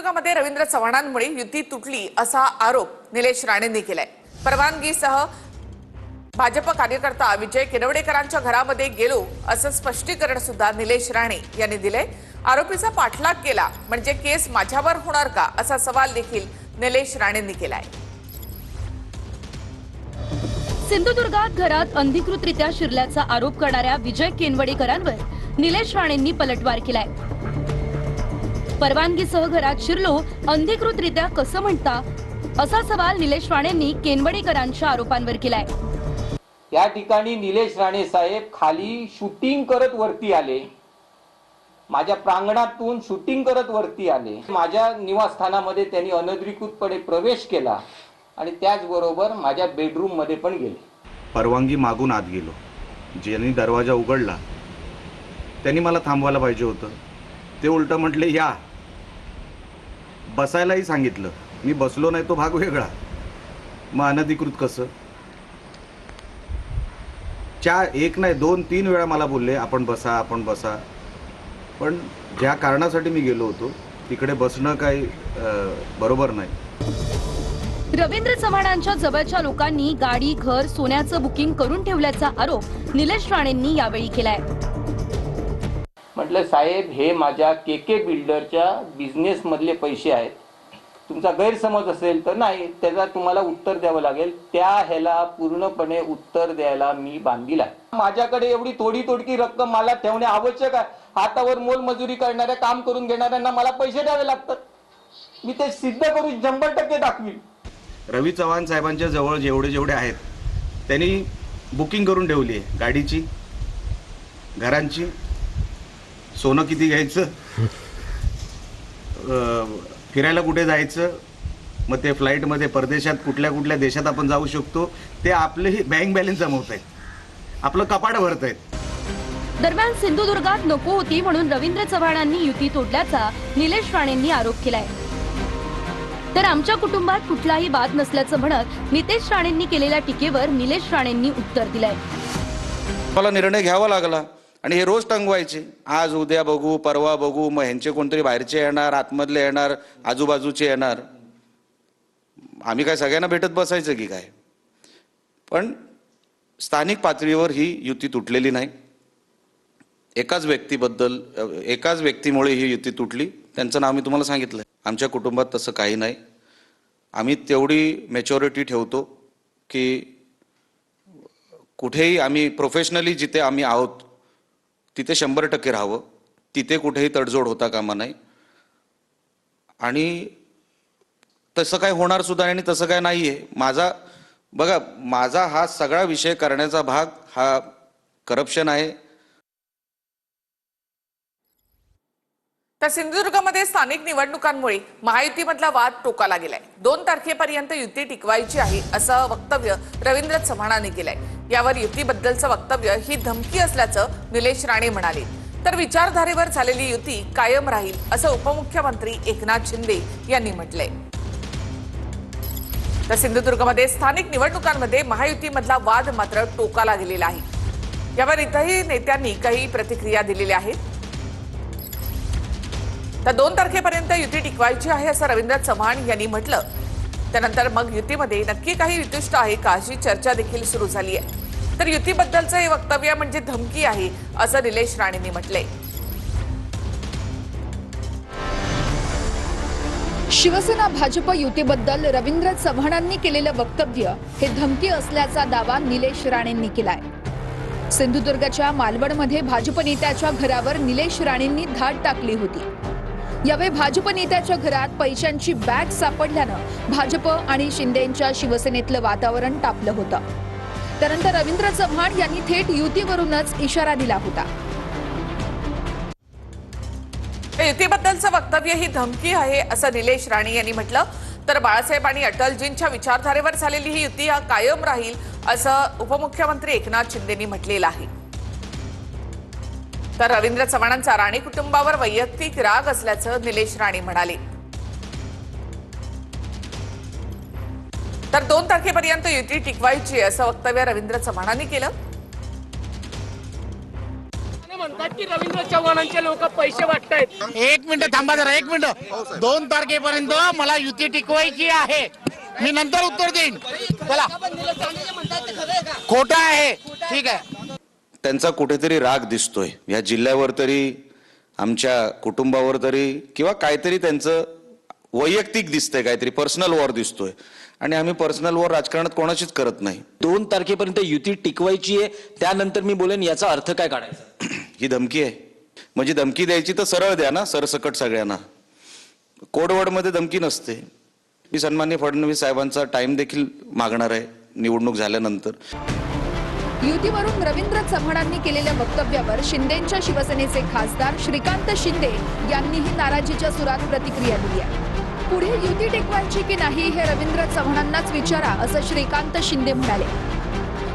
सिंधुदुर्गमध्ये रवींद्र चव्हाणांमुळे युती तुटली असा आरोप निलेश राणेंनी केलाय। परवानगीसह भाजप कार्यकर्ता विजय किनवडेकरांच्या घरामध्ये गेलो असं स्पष्टीकरण सुद्धा निलेश राणे यांनी दिले। आरोपीचा पाठलाग केला म्हणजे केस माझ्यावर होणार का असा सवाल देखील निलेश राणेंनी केलाय। सिंधुदुर्गात घरात अनधिकृतरित्या शिरल्याचा आरोप करणाऱ्या विजय किनवडेकरांवर निलेश राणेंनी पलटवार केलाय। परवानगीसह घरात शिरलो अनधिकृतरित्या कसं म्हणता असा सवाल निलेश राणेंनी किनवडेकरांच्या आरोपांवर केलाय। या ठिकाणी निलेश राणे साहेब खाली शूटिंग करत वरती आले, माझ्या प्रांगणातून शूटिंग करत वरती आले, माझ्या निवासस्थानामध्ये त्यांनी अनधिकृतपणे प्रवेश केला आणि त्याचबरोबर माझ्या बेडरूम मध्ये पण गेले। परवानगी मागून आत गेलो, ज्यांनी दरवाजा उघडला त्यांनी मला थांबवायला पाहिजे होतं, ते उलट म्हटले या, बसायलाही सांगितलं, मी बसलो नाही तो भाग वेगळा, मग अनधिकृत कसं? एक नाही 2-3 वेळा मला बोलले आपण बसा, पण ज्या कारणासाठी मी गेलो होतो तिकडे बसणं काही बरोबर नाही। रवींद्र चव्हाणांच्या जवळच्या लोकांनी गाडी, घर, सोन्याचं बुकिंग करून ठेवल्याचा आरोप निलेश राणेंनी यावेळी केलाय। म्हटलं साहेब, हे माझ्या केके बिल्डरच्या बिझनेस मधले पैसे आहेत, तुमचा गैरसमज असेल तर नाही, त्याचा तुम्हाला उत्तर द्यावं लागेल, त्या ह्याला पूर्णपणे उत्तर द्यायला मी बांधील आहे। माझ्याकडे एवढी थोडी तोडकी रक्कम मला ठेवणे आवश्यक आहे? हातावर मोलमजुरी करणाऱ्या, काम करून घेणाऱ्यांना मला पैसे द्यावे लागतात, मी ते सिद्ध करून 100% दाखवीन। रवी चव्हाण साहेबांच्या जवळ जेवढे आहेत त्यांनी बुकिंग करून ठेवली आहे, गाडीची, घरांची, सोनं किती घ्यायचं, फिरायला कुठे जायचं, मग ते फ्लाईटमध्ये परदेशात कुठल्या देशात आपण जाऊ शकतो, ते आपले बँक बॅलन्स जमवत आहेत, आपलं कपाट भरत आहेत। दरम्यान सिंधुदुर्गात नको होती म्हणून रवींद्र चव्हाणांनी युती तोडल्याचा निलेश राणेंनी आरोप केलाय। तर आमच्या कुटुंबात कुठलाही वाद नसल्याचं म्हणत नितेश राणेंनी केलेल्या टीकेवर निलेश राणेंनी उत्तर दिलंय। मला निर्णय घ्यावा लागला आणि हे रोज टंगवायचे, आज उद्या बघू, परवा बघू, मग ह्यांचे कोणतरी बाहेरचे येणार, आतमधले येणार, आजूबाजूचे येणार, आम्ही काय सगळ्यांना भेटत बसायचं की काय? पण स्थानिक पातळीवर ही युती तुटलेली नाही, एकाच व्यक्तीमुळे ही युती तुटली, त्यांचं नाव मी तुम्हाला सांगितलं। आमच्या कुटुंबात तसं काही नाही, आम्ही तेवढी मॅच्युरिटी ठेवतो की कुठेही आम्ही प्रोफेशनली जिथे आम्ही आहोत तिथे 100% राहावं, तिथे कुठेही तडजोड होता कामा नाही, आणि तसं काय होणार सुद्धा आणि तसं काय नाहीये। माझा हा सगळा विषय करण्याचा भाग हा करप्शन आहे। तर सिंधुदुर्गमध्ये स्थानिक निवडणुकांमुळे महायुतीमधला वाद टोकाला गेलाय। 2 तारखेपर्यंत युती टिकवायची आहे असं वक्तव्य रवींद्र चव्हाणांनी केलंय। यावर युतीबद्दलचं वक्तव्य ही धमकी असल्याचं निलेश राणे म्हणाले। तर विचारधारेवर झालेली युती कायम राहील असं उपमुख्यमंत्री एकनाथ शिंदे यांनी म्हटलंय। तर सिंधुदुर्गमध्ये स्थानिक निवडणुकांमध्ये महायुतीमधला वाद मात्र टोकाला गेलेला आहे। यावर इतरही नेत्यांनी काही प्रतिक्रिया दिलेल्या आहेत। तर 2 तारखेपर्यंत युती टिकवायची आहे असं रवींद्र चव्हाण यांनी म्हटलं। त्यानंतर मग युतीमध्ये नक्की काही वितुष्ट आहे का अशी चर्चा देखील सुरू झाली आहे। तर युतीबद्दलचं हे वक्तव्य म्हणजे धमकी आहे असं निलेश राणेंनी म्हटलंय। शिवसेना भाजप युतीबद्दल रवींद्र चव्हाणांनी केलेलं वक्तव्य हे धमकी असल्याचा दावा निलेश राणेंनी केलाय। सिंधुदुर्गच्या मालवणमध्ये भाजप नेत्याच्या घरावर निलेश राणेंनी धाड टाकली होती। यावेळी भाजप नेत्याच्या घरात पैशांची बॅग सापडल्यानं भाजप आणि शिंदेंच्या शिवसेनेतलं वातावरण तापलं होतं। त्यानंतर रवींद्र चव्हाण यांनी थेट युतीवरूनच इशारा दिला होता। युतीबद्दलचं वक्तव्य ही धमकी आहे असं निलेश राणे यांनी म्हटलं। तर बाळासाहेब आणि अटलजींच्या विचारधारेवर झालेली ही युती कायम राहील असं उपमुख्यमंत्री एकनाथ शिंदेंनी म्हटलेलं आहे। तर रवींद्र चव्हाणांचा राणे कुटुंबावर वैयक्तिक राग असल्याचं निलेश राणे म्हणाले। तर 2 तारखेपर्यंत युती टिकवायची असं वक्तव्य रवींद्र चव्हाणांनी केलं। म्हणतात की रवींद्र चव्हाणांचे लोक पैसे वाटतायत? एक मिनिट थांबा जरा, एक मिनिट. 2 तारखेपर्यंत मला युती टिकवायची आहे. मी नंतर उत्तर देईन. चला, खोटं आहे. ठीक आहे. त्यांचा कुठेतरी राग दिसतोय या जिल्ह्यावर तरी, आमच्या कुटुंबावर तरी, किंवा काहीतरी त्यांचं वैयक्तिक दिसतंय, काहीतरी पर्सनल वॉर दिसतोय. आणि आम्ही पर्सनल वॉर राजकारणात कोणाचीच करत नाही. 2 तारखेपर्यंत युती टिकवायची आहे, त्यानंतर मी बोलेन. याचा अर्थ काय काढायचा? ही धमकी आहे. म्हणजे धमकी द्यायची तर सरळ द्या ना, सरसकट सगळ्यांना. कोडवर्डमध्ये धमकी नसते. मी सन्माननीय फडणवीस साहेबांचा टाइम देखील मागणार आहे निवडणूक झाल्यानंतर. युतीवरून रवींद्र चव्हाणांनी केलेल्या वक्तव्यावर शिंदेच्या शिवसेनेचे खासदार श्रीकांत शिंदे यांनीही नाराजीच्या सुरात प्रतिक्रिया दिली आहे. पुढे युती टिकवायची की नाही हे रवींद्र चव्हाणांनाच विचारा, असं श्रीकांत शिंदे म्हणाले.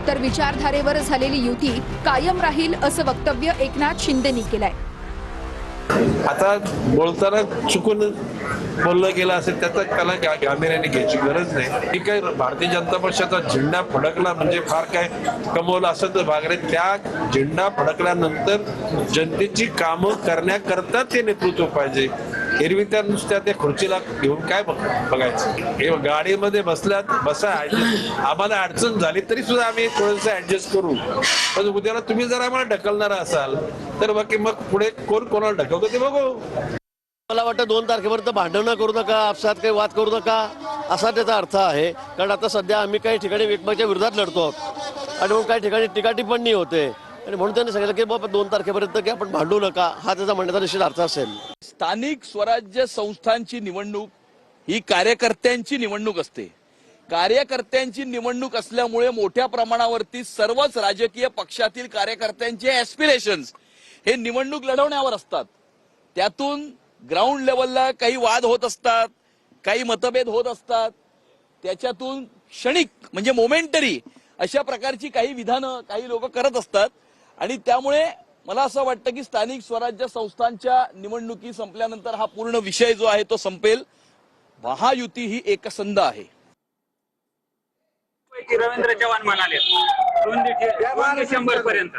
तर विचारधारेवर झालेली युती कायम राहील असं वक्तव्य एकनाथ शिंदेंनी केलंय. आता बोलताना चुकून बोललं गेलं असेल त्याचा त्याला गांभीर्याने घ्यायची गरज नाही. ठीक आहे, भारतीय जनता पक्षाचा झेंडा फडकला म्हणजे फार काय कमवलं असं तर भागरे. त्या झेंडा फडकल्यानंतर जनतेची कामं करण्याकरता ते नेतृत्व पाहिजे. एरवी त्या नुसत्या त्या खुर्चीला घेऊन काय बघायचं. हे गाडीमध्ये बसा, आम्हाला अडचण झाली तरी सुद्धा आम्ही थोडंसं ऍडजस्ट करू. पण उद्याला तुम्ही जर आम्हाला ढकलणार असाल तर बाकी मग पुढे कोण कोणाला ढकलतो ते बघू. मला वाटतं 2 तारखेपर्यंत भांडणं करू नका, आपसात काही वाद करू नका असा त्याचा अर्थ आहे. कारण आता सध्या आम्ही काही ठिकाणी एकमेकांच्या विरोधात लढतो आहोत आणि म्हणून काही ठिकाणी टीकाटिप्पणी होते आणि म्हणून त्यांनी सांगितलं की बाबा 2 तारखेपर्यंत की आपण भांडू नका, हा त्याचा म्हणण्याचा निश्चित अर्थ असेल. स्थानिक स्वराज्य संस्थांची निवडणूक ही कार्यकर्त्यांची निवडणूक असते. कार्यकर्त्यांची निवडणूक असल्यामुळे मोठ्या प्रमाणावरती सर्वच राजकीय पक्षातील कार्यकर्त्यांचे ऍस्पिरेशन्स हे निवडणूक लढवण्यावर असतात. त्यातून ग्राउंड लेवलला काही वाद होत असतात, काही मतभेद होत असतात. त्याच्यातून क्षणिक म्हणजे मोमेंटरी अशा प्रकारची काही विधानं काही लोक करत असतात आणि त्यामुळे मला असं वाटतं की स्थानिक स्वराज्य संस्थांच्या निवडणुकी संपल्यानंतर हा पूर्ण विषय जो आहे तो संपेल. महायुती ही एकसंध आहे. रवींद्र चव्हाण म्हणाले 200 पर्यंत.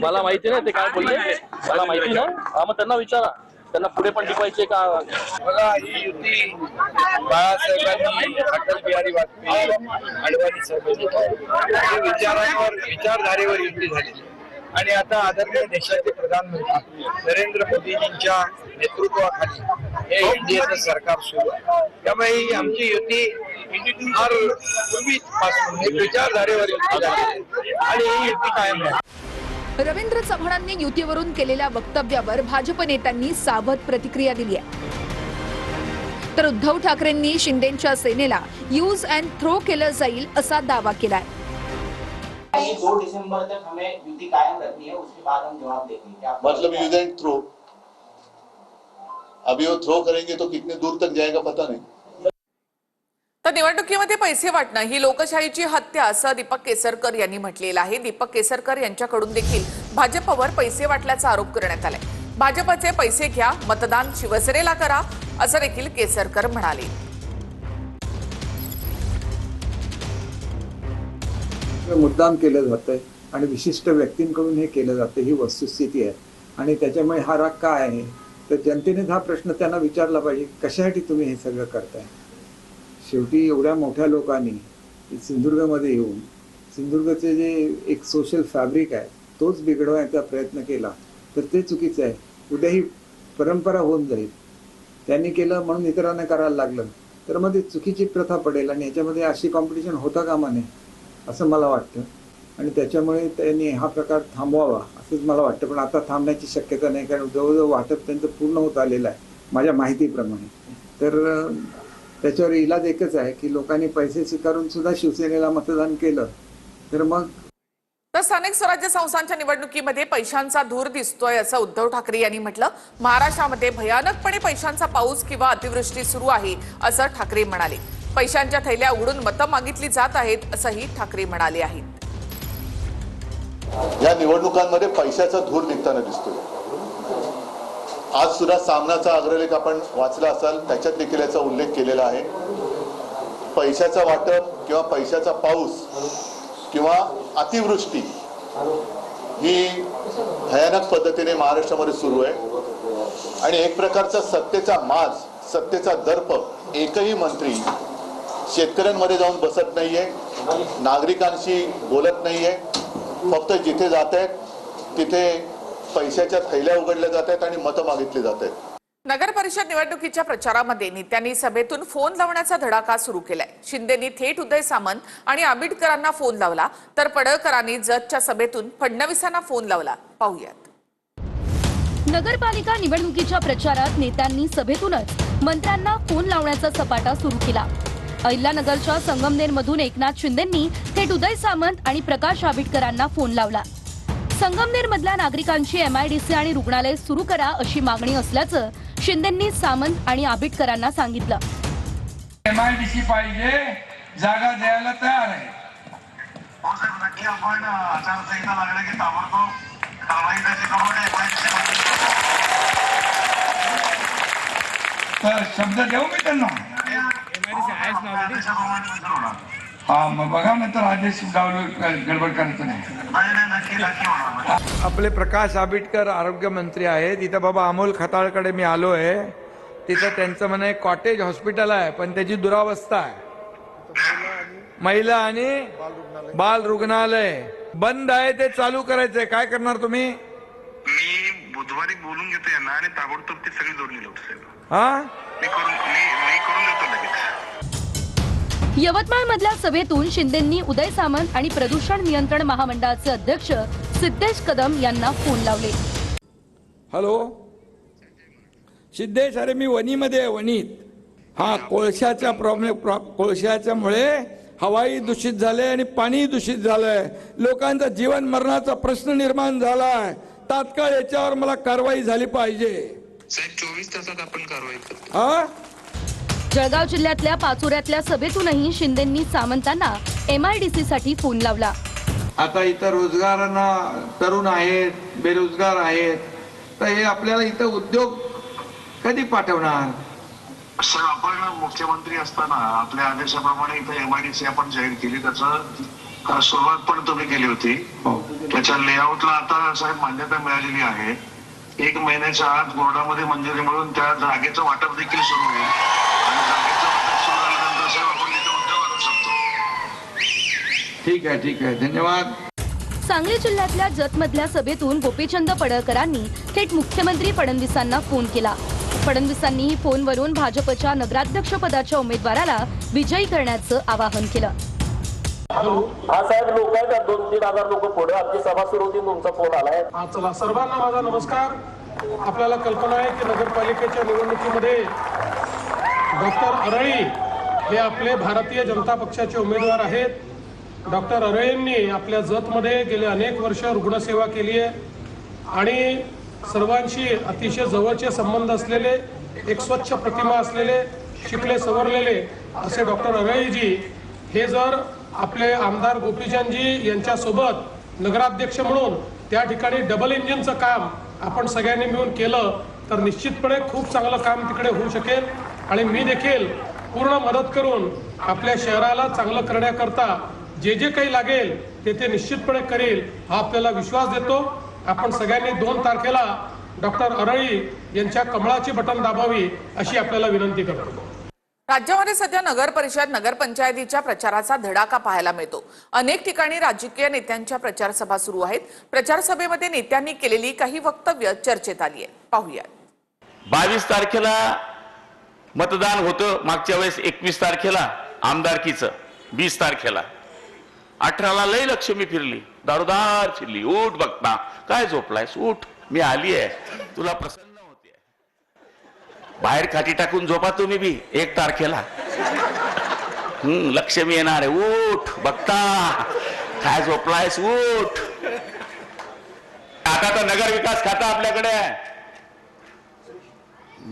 मला माहिती नाही ते काय बोलले, मला माहिती ना. मग त्यांना विचारा, त्यांना पुढे पण टिकवायचे का. बघा, ही युती बाळासाहेबांनी, अटल बिहारी वाजपेयी, अडवाणी साहेबांनी विचारधारेवर युती झाली आणि आता आदरणीय देशाचे प्रधानमंत्री नरेंद्र मोदीजींच्या नेतृत्वाखाली हे एनडीएचं सरकार सुरू आहे. त्यामुळे ही आमची युती फार पूर्वीपासून विचारधारेवर युती झाली आणि ही युती कायम आहे. रवींद्र चव्हाणांनी युतीवरून केलेल्या वक्तव्यावर भाजप नेत्यांनी सावध प्रतिक्रिया दिली आहे. तर उद्धव ठाकरेंनी शिंदेच्या सेनेला यूज अँड थ्रो केलं जाईल असा दावा केलाय. 2 दिसंबर तक हमें युति कायम रखनी है, उसके बाद हम जवाब देंगे. मतलब यूज एंड थ्रो, अभी वो थ्रो करेंगे तो कितने दूर तक जाएगा पता नहीं. तर निवडणुकीमध्ये पैसे वाटणं ही लोकशाहीची हत्या असं दीपक केसरकर यांनी म्हटलेलं आहे. दीपक केसरकर यांच्याकडून देखील भाजपवर पैसे वाटल्याचा आरोप करण्यात आलाय. भाजपचे पैसे घ्या, मतदान शिवसेनेला करा असं देखील केसरकर म्हणाले. मुद्दाम केलं जातंय आणि विशिष्ट व्यक्तींकडून हे केलं जातं, ही वस्तुस्थिती आहे. आणि त्याच्यामुळे हा राग काय आहे तर जनतेने हा प्रश्न त्यांना विचारला पाहिजे, कशासाठी तुम्ही हे सगळं करताय. शेवटी एवढ्या मोठ्या लोकांनी सिंधुदुर्गमध्ये येऊन सिंधुदुर्गचे जे एक सोशल फॅब्रिक आहे तोच बिघडवायचा प्रयत्न केला तर ते चुकीचं आहे. उद्या ही परंपरा होऊन जाईल. त्यांनी केलं म्हणून इतरांना करायला लागलं तर मग ती चुकीची प्रथा पडेल आणि याच्यामध्ये अशी कॉम्पिटिशन होता कामा नये असं मला वाटतं. आणि त्याच्यामुळे त्यांनी हा प्रकार थांबवावा असंच मला वाटतं. पण आता थांबण्याची शक्यता नाही, कारण जवळजवळ वाटप त्यांचं पूर्ण होत आलेलं आहे माझ्या माहितीप्रमाणे. तर त्याच्यावर इलाज एकच आहे की लोकांनी पैसे स्वीकारून सुद्धा शिवसेनेला मतदान केलं तर मग. तर स्थानिक स्वराज्य संस्थांच्या निवडणुकीमध्ये पैशांचा धूर दिसतोय असं उद्धव ठाकरे यांनी म्हटलं. महाराष्ट्रामध्ये भयानकपणे पैशांचा पाऊस किंवा अतिवृष्टी सुरू आहे असं ठाकरे म्हणाले. पैशांच्या थैल्या उघडून मतं मागितली जात आहेत असंही ठाकरे म्हणाले आहेत. या निवडणुकांमध्ये पैशाचा धूर निघताना दिसतोय. आज सुद्धा सामनाचा अग्रलेख आपण वाचला असाल, त्याच्यात देखील याचा उल्लेख केलेला आहे. पैशाचा वाटप किंवा पैशाचा पाऊस किंवा अतिवृष्टी ही भयानक पद्धतीने महाराष्ट्रामध्ये सुरू आहे आणि एक प्रकारचा सत्तेचा माज, सत्तेचा दर्प एकही मंत्री शेतकऱ्यांमध्ये जाऊन बसत नाहीये, नागरिकांशी बोलत नाहीये, फक्त जिथे जात आहेत तिथे पैशाच्या थैल्या उघडल्या जात आहेत आणि मतं मागितली जात आहेत. नगर परिषद निवडणुकीच्या प्रचारामध्ये नेत्यांनी सभेतून फोन लावण्याचा धडाका सुरू केलाय. शिंदेंनी थेट उदय सामंत आणि आंबेडकरांना फोन लावला, तर पडळकरांनी जतच्या सभेतून फडणवीसांना फोन लावला. पाहूयात. नगरपालिका निवडणुकीच्या प्रचारात नेत्यांनी सभेतूनच मंत्र्यांना फोन लावण्याचा सपाटा सुरू केला. अहिल्यानगरच्या संगमनेरमधून एकनाथ शिंदेंनी थेट उदय सामंत आणि प्रकाश आंबेडकरांना फोन लावला. संगमनेरमधल्या नागरिकांची MIDC आणि रुग्णालय सुरू करा अशी मागणी असल्याचं शिंदेंनी सामंत आणि आंबेडकरांना सांगितलं. MIDC पाहिजे, जागा द्यायला तयार आहे. आपण आचारसंहिता लागलं की ताबडतोब कारवाई तर शब्द देऊ मी त्यांना. हा मग बघा नंतर आदेश गडबड करायचं नाही. आपले प्रकाश आंबेडकर आरोग्य मंत्री आहेत. इथं बाबा अमोल खताळकडे मी आलो आहे. तिथं त्यांचं म्हणे कॉटेज हॉस्पिटल आहे, पण त्याची दुरावस्था आहे. महिला आणि बाल रुग्णालय बंद आहे, ते चालू करायचंय. काय करणार तुम्ही? मी बुधवारी बोलून घेतो यांना आणि ताबडतोब ती सगळी जोडली लावतो. हा मी करून देतो लगेच. यवतमाळ मधल्या सभेतून शिंदेंनी उदय सामंत आणि प्रदूषण नियंत्रण महामंडळाचे अध्यक्ष सिद्धेश कदम यांना फोन लावले. हॅलो सिद्धेश, अरे मी वणीमध्ये आहे, वणीत. हा कोळशाच्या कोळशाच्यामुळे हवाई दूषित झाले आणि पाणी दूषित झालंय. लोकांचा जीवन मरणाचा प्रश्न निर्माण झालाय. तात्काळ याच्यावर मला कारवाई झाली पाहिजे. साहेब 24 तासात आपण कारवाई करतो. हा जळगाव जिल्ह्यातल्या पाचोऱ्यातल्या सभेतूनही शिंदेंनी सामंतांना MIDC साठी फोन लावला. आता इथं रोजगारांना तरुण आहेत, बेरोजगार आहेत, तर हे आपल्याला इथं उद्योग कधी पाठवणार? सर आपण मुख्यमंत्री असताना आपल्या आदेशाप्रमाणे इथं MIDC आपण जाहीर केली. त्याचं सुरुवात पण तुम्ही केली होती. त्याच्या लेआउटला आता साहेब मान्यता मिळालेली आहे. 1 महिन्याच्या आत बोर्डामध्ये मंजुरी मिळून त्या जागेचं वाटप देखील सुरू होईल आणि जागेचं वाटप सुरू झाल्यानंतर साहेब आपण तिथे उद्योग आणू शकतो. ठीक आहे, धन्यवाद. सांगली जिल्ह्यातल्या जतमधल्या सभेतून गोपीचंद पडळकरांनी थेट मुख्यमंत्री फडणवीसांना फोन केला. फडणवीसांनीही फोनवरून भाजपच्या नगराध्यक्ष पदाच्या उमेदवाराला विजयी करण्याचं आवाहन केलं. हा साहेब लोक आहेत, 2-3 हजार लोक पुढे आमची सभा सुरू होती, तुमचा फोन आलाय. चला सर्वांना माझा नमस्कार. आपल्याला कल्पना आहे की नगरपालिकेच्या निवडणुकीमध्ये डॉक्टर अरळी हे आपले भारतीय जनता पक्षाचे उमेदवार आहेत. डॉक्टर अरळींनी आपल्या जतमध्ये गेले अनेक वर्ष रुग्णसेवा केली आहे आणि सर्वांशी अतिशय जवळचे संबंध असलेले, एक स्वच्छ प्रतिमा असलेले, शिकले सवरलेले असे डॉक्टर अरळीजी हे जर आपले आमदार गोपीचंदजी यांच्यासोबत नगराध्यक्ष म्हणून त्या ठिकाणी डबल इंजिनचं काम आपण सगळ्यांनी मिळून केलं तर निश्चितपणे खूप चांगलं काम तिकडे होऊ शकेल आणि मी देखील पूर्ण मदत करून आपल्या शहराला चांगलं करण्याकरता जे काही लागेल ते निश्चितपणे करेल हा आपल्याला विश्वास देतो. आपण सगळ्यांनी 2 तारखेला डॉक्टर अरळी यांच्या कमळाची बटन दाबावी अशी आपल्याला विनंती करतो. राज्यामध्ये सध्या नगर परिषद नगरपंचायतीच्या प्रचाराचा धडाका पाहायला मिळतो. अनेक ठिकाणी राजकीय नेत्यांच्या प्रचार सभा सुरू आहेत. प्रचार सभेमध्ये नेत्यांनी केलेली काही वक्तव्य चर्चेत आली आहे. पाहूयात. 22 तारखेला मतदान होतं, मागच्या वेळेस 21 तारखेला आमदारकीचं, 20 तारखेला 18ला लय लक्ष्मी फिरली, दारोदार फिरली. उठ बघता काय झोपलायस, उठ मी आली आहे, तुला प्रसन्न होते. बाहेर खाटी टाकून झोपा तुम्ही बी 1 तारखेला. लक्ष्मी येणार आहे, उठ बघता काय झोपलायस, उठ. आता तर नगर विकास खाता आपल्याकडे आहे,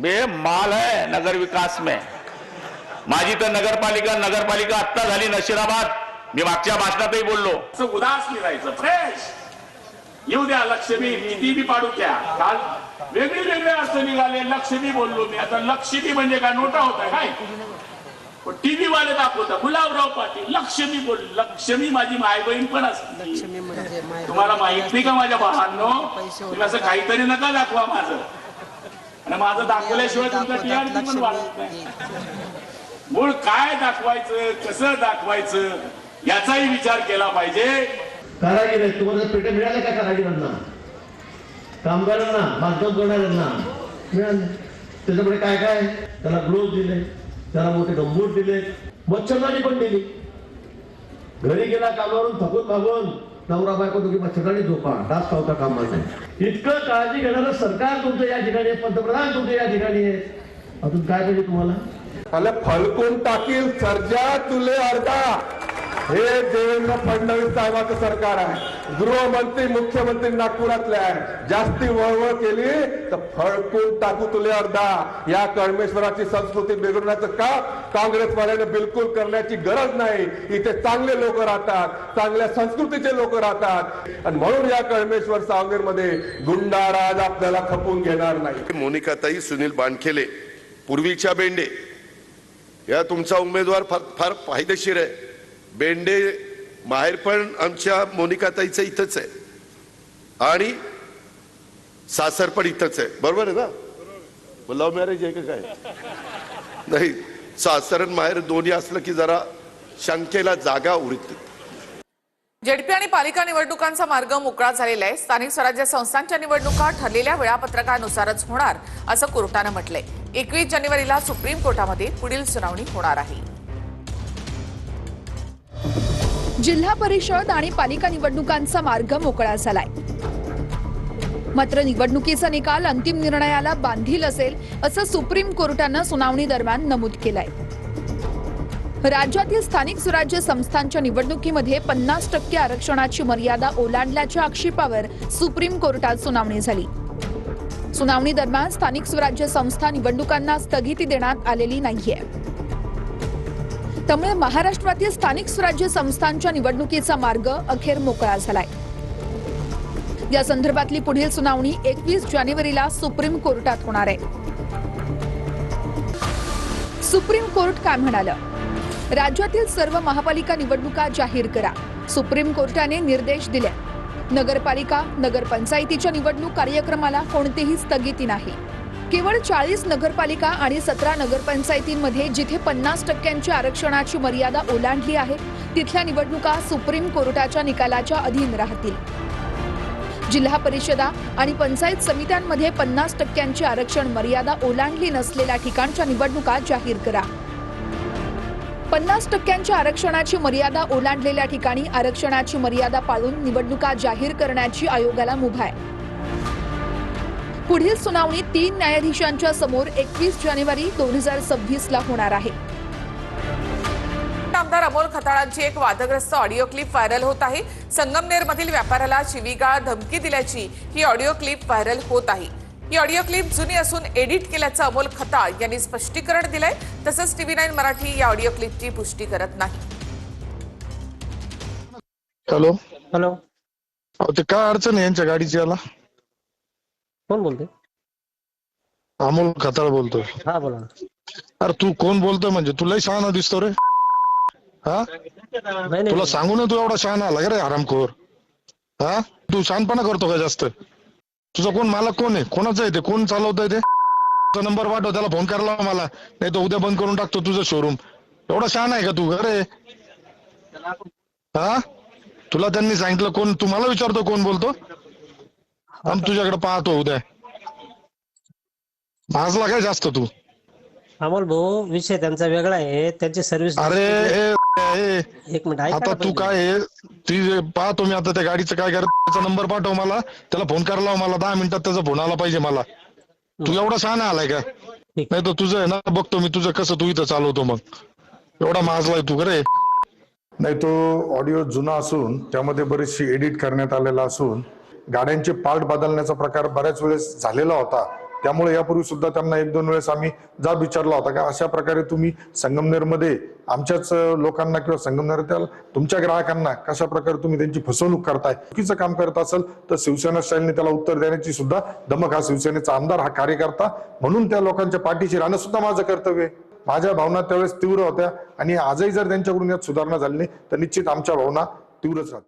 बेमाल है नगर विकास में. माझी तर नगरपालिका आत्ता झाली नशिराबाद. मी मागच्या भाषणातही बोललो, उदास नाही राहायचं, फ्रेश येऊ द्या. लक्ष्मी किती बी पाडू द्या. काल वेगळे अर्थ निघाले. लक्ष्मी बोललो मी, आता लक्ष्मी म्हणजे काय नोटा होता काय? टीव्ही वाले दाखवतात गुलाबराव पाटील लक्ष्मी बोल, लक्ष्मी माझी माय बहीण पण असते. तुम्हाला माहित नाही का माझ्या भावांनो, तुम्ही असं काहीतरी नका दाखवा माझं, आणि माझं दाखवल्याशिवाय तुमचा टीआरपी पण वाढत नाही. मूळ काय दाखवायचं, कसं दाखवायचं याचाही विचार केला पाहिजे. कारागीर तुम्हाला पेटे मिळाले का कारागिरांना, कामगारांना, बांधकाम करणाऱ्यांना मिळाले. त्याच्यामुळे काय काय त्याला ग्लोव्ह दिले, त्याला मोठे गंबूट दिले, मच्छरदाणी पण दिली. घरी गेला कामावरून थकून मागून नवरा बायको दोघी मच्छरदाणी झोपा, डास चावता कामा नाही. इतकं काळजी घेणारं सरकार तुमचं या ठिकाणी आहे, पंतप्रधान तुमचे या ठिकाणी आहेत. अजून काय पाहिजे तुम्हाला? अरे फलकून टाकील सर्जा तुले अर्धा, हे देवेंद्र फडणवीस साहेबांचं सरकार आहे. गृहमंत्री मुख्यमंत्री नागपुरातले आहे. जास्ती वळवळ केली तर फळकून टाकू तुले अर्धा. या कळमेश्वराची संस्कृती बिघडण्याचं काम काँग्रेसवाल्याने बिलकुल करण्याची गरज नाही. इथे चांगले लोक राहतात, चांगल्या संस्कृतीचे लोक राहतात, आणि म्हणून या कळमेश्वर सावनेरमध्ये गुंडाराज आपल्याला खपून घेणार नाही. मोनिकाताई, सुनील बानखेले, पूर्वीच्या बेंडे, या तुमचा उमेदवार फार फायदेशीर आहे. बेंडे माहेर पण आमच्या मोनिकाताईचं इथंच आहे, आणि सासर पण इथंच आहे. बरोबर आहे ना? लव्ह मॅरेज आहे का काय? नाही, सासर आणि माहेर दोन्ही असलं की जरा शंकेला जागा उरते. जेडपी आणि पालिका निवडणुकांचा मार्ग मोकळा झालेला आहे. स्थानिक स्वराज्य संस्थांच्या निवडणुका ठरलेल्या वेळापत्रकानुसारच होणार असं कोर्टानं म्हटलंय. 21 जानेवारीला सुप्रीम कोर्टामध्ये पुढील सुनावणी होणार आहे. जिल्हा परिषद आणि पालिका निवडणुकांचा मार्ग मोकळा झालाय. मात्र निवडणुकीचा निकाल अंतिम निर्णयाला बांधील असेल असं सुप्रीम कोर्टानं सुनावणी दरम्यान नमूद केलंय. राज्यातील स्थानिक स्वराज्य संस्थांच्या निवडणुकीमध्ये 50% आरक्षणाची मर्यादा ओलांडल्याच्या आक्षेपावर सुप्रीम कोर्टात सुनावणी झाली. सुनावणी दरम्यान स्थानिक स्वराज्य संस्था निवडणुकांना स्थगिती देण्यात आलेली नाहीये. त्यामुळे महाराष्ट्रातील स्थानिक स्वराज्य संस्थांच्या निवडणुकीचा मार्ग अखेर मोकळा झालाय. या संदर्भातली पुढील सुनावणी 21 जानेवारीला सुप्रीम कोर्टात होणार आहे. सुप्रीम कोर्ट काय म्हणालं? राज्यातील सर्व महापालिका निवडणुका जाहीर करा. सुप्रीम कोर्टाने निर्देश दिले. नगरपालिका, नगरपंचायतीच्या निवडणूक कार्यक्रमाला कोणतीही स्थगिती नाही. केवळ 40 नगरपालिका आणि 17 नगरपंचायतींमध्ये जिथे 50% आरक्षणाची मर्यादा ओलांडली आहे तिथल्या निवडणुका सुप्रीम कोर्टाच्या निकालाच्या अधीन राहतील. जिल्हा परिषदा आणि पंचायत समित्यांमध्ये 50% आरक्षण मर्यादा ओलांडली नसलेल्या ठिकाणच्या निवडणुका जाहीर करा. 50% आरक्षणाची मर्यादा ओलांडलेल्या ठिकाणी आरक्षणाची मर्यादा पाळून निवडणुका जाहीर करण्याची आयोगाला मुभा आहे. पुढील सुनावणी 3 न्यायाधीशांच्या समोर 21 जानेवारी 2026 होणार आहे. आमदार अमोल खताळांची एक वादग्रस्त ऑडिओ क्लिप व्हायरल होत आहे. संगमनेरमधील व्यापाऱ्याला शिवीगाळ, धमकी दिल्याची ही ऑडिओ क्लिप व्हायरल होत आहे. ही ऑडिओ क्लिप जुनी असून एडिट केल्याचं अमोल खताळ यांनी स्पष्टीकरण दिलंय. तसंच TV9 मराठी या ऑडिओ क्लिपची पुष्टी करत नाही. हॅलो हॅलो, ते काय अडचण आहे यांच्या गाडीची? याला कोण बोलते? अमोल खताळ बोलतोय. हा बोला. अरे तू कोण बोलतोय म्हणजे? तुलाही शहाणा दिसतो रे. हा, तुला सांगू ना, तू एवढा शहाणा आला का रे हरामखोर? हा, तू शहाणपणा करतो का जास्त? तुझा कोण मालक कोण आहे? कोणाचं आहे ते? कोण चालवतंय ते? नंबर पाठव, त्याला फोन करायला मला, नाही तर उद्या बंद करून टाकतो तुझं शोरूम. एवढा शहाणा आहे का तू? अरे हा, तुला त्यांनी सांगितलं कोण? तू मला विचारतो कोण बोलतो? आम्ही तुझ्याकडे पाहतो उद्या. माजला काय जास्त तू? अमोल भाऊ, विषय त्यांचा वेगळा आहे. त्यांची सर्व्हिस. अरे एक मिनिट, आता तू काय ती पाहतो मी. आता त्या गाडीचं काय करायचं? नंबर पाठव मला, त्याला फोन करायला मला. 10 मिनिटात त्याचा फोन आला पाहिजे मला. तू एवढा शहाणा आलाय का? नाही तर तुझं आहे ना, बघतो मी तुझं कसं तू इथं चालवतो. मग एवढा माजलाय तू रे? नाही, तो ऑडिओ जुना असून त्यामध्ये बरीचशी एडिट करण्यात आलेला असून गाड्यांचे पार्ट बदलण्याचा प्रकार बऱ्याच वेळेस झालेला होता. त्यामुळे यापूर्वी सुद्धा त्यांना 1-2 वेळेस आम्ही जाब विचारला होता का अशा प्रकारे तुम्ही संगमनेरमध्ये आमच्याच लोकांना किंवा संगमनेरातील तुमच्या ग्राहकांना कशा प्रकारे तुम्ही त्यांची फसवणूक करताय, चुकीचं काम करत असेल तर शिवसेना स्टाईलने त्याला उत्तर देण्याची सुद्धा धमक. हा शिवसेनेचा आमदार, हा कार्यकर्ता म्हणून त्या लोकांच्या पाठीशी राहणं सुद्धा माझं कर्तव्य आहे. माझ्या भावना त्यावेळेस तीव्र होत्या आणि आजही जर त्यांच्याकडून यात सुधारणा झाली नाही तर निश्चित आमच्या भावना तीव्रच राहतील.